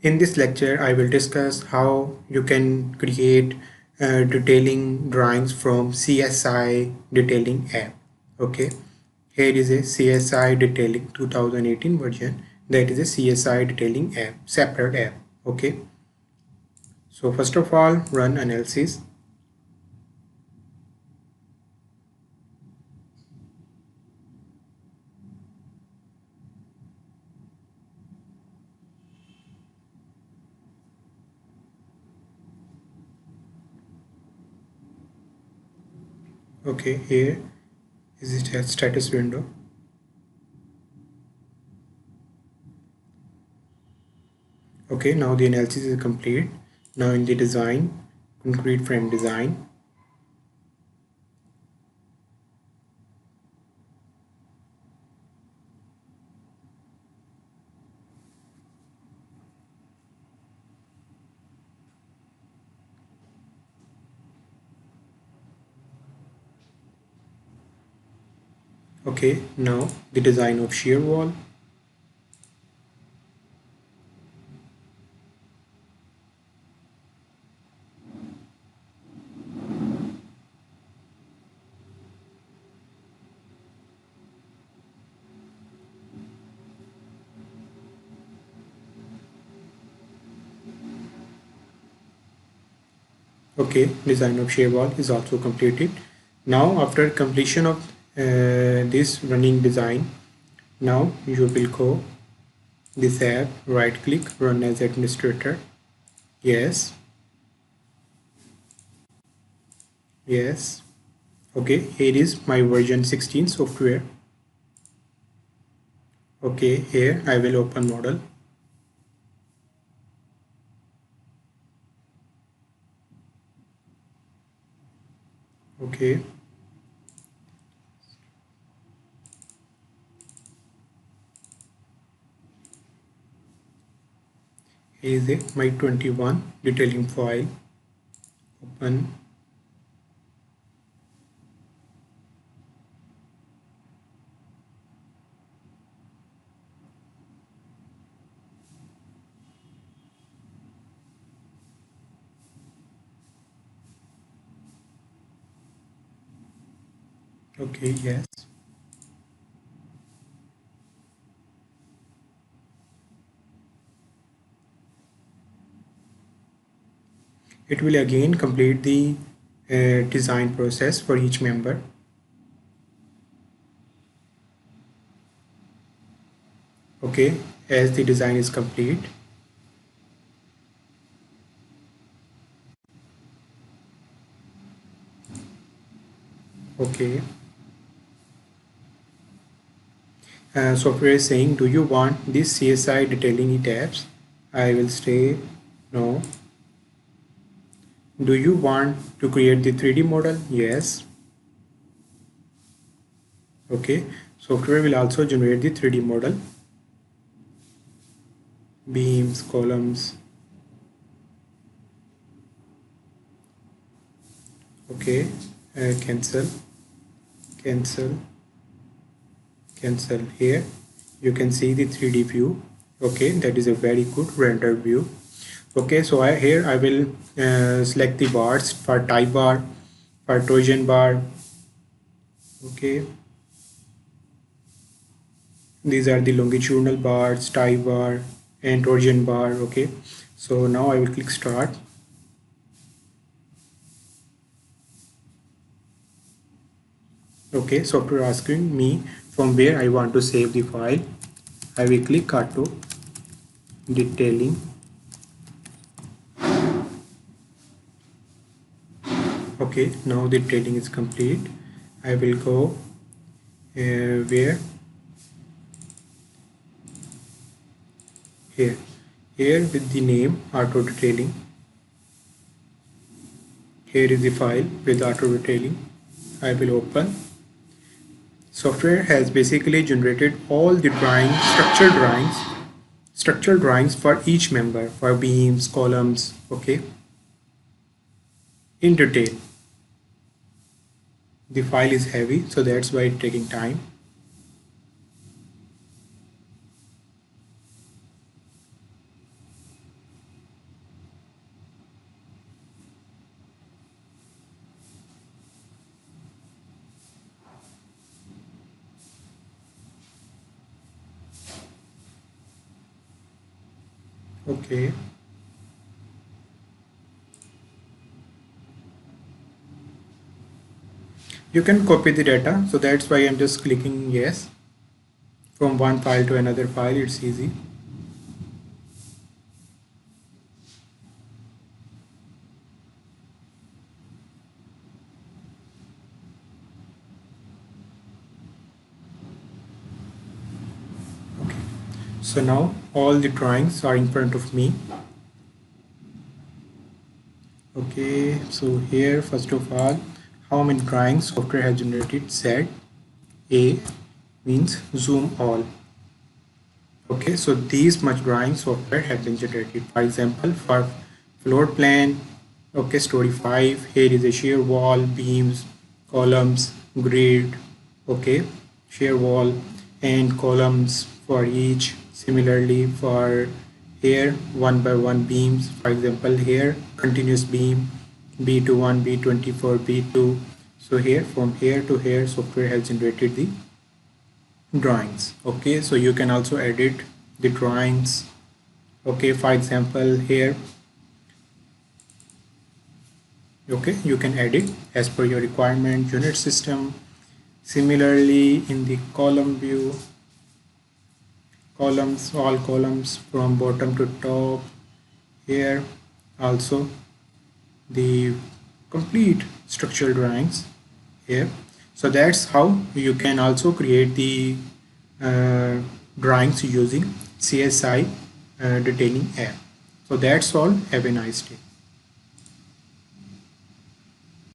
In this lecture, I will discuss how you can create detailing drawings from CSI Detailing app. Okay, here is a CSI Detailing 2018 version. That is a CSI Detailing app, separate app. Okay, so first of all, run analysis. Okay, here is the status window. Okay, now the analysis is complete. Now in the design, concrete frame design. Okay, now the design of shear wall. Okay, design of shear wall is also completed. Now after completion of this running design, now you will go this app, right click, run as administrator. Yes, yes. Okay, here is my version 16 software. Okay, here I will open model. Okay, here is a my 21 detailing file. Open. Okay, yes. It will again complete the design process for each member. Okay, as the design is complete. Okay, software is saying, do you want this CSI detailing ETABS? I will say no. Do you want to create the 3D model? Yes. Okay, software will also generate the 3D model, beams, columns. Okay, cancel, cancel, cancel. Here you can see the 3D view. Okay, that is a very good rendered view. Okay, so here I will select the bars for tie bar, for torsion bar. Okay, these are the longitudinal bars, tie bar and torsion bar. Okay, so now I will click start. Okay, software asking me from where I want to save the file. I will click auto detailing. Okay, now the detailing is complete. I will go where here with the name auto detailing. Here is the file with auto detailing. I will open. Software has basically generated all the structural drawings for each member, for beams, columns. Okay, in detail. The file is heavy, so that's why it's taking time. Okay, you can copy the data, so that's why I'm just clicking yes. From one file to another file, it's easy. Okay, so now all the drawings are in front of me. Okay, so here first of all, how many drawings software has generated? Z. A means zoom all. Okay, so these much drawing software have been generated. For example, for floor plan, okay, story 5, here is a shear wall, beams, columns, grid, okay, shear wall and columns for each. Similarly for here, one by one beams, for example here, continuous beam, B21, B24, B2. So here, from here to here, software has generated the drawings. Okay, so you can also edit the drawings. Okay, for example here, okay, you can edit as per your requirement, unit system. Similarly in the column view, columns, all columns from bottom to top, here also the complete structural drawings here. So that's how you can also create the uh, drawings using CSI detailing app. So that's all. Have a nice day.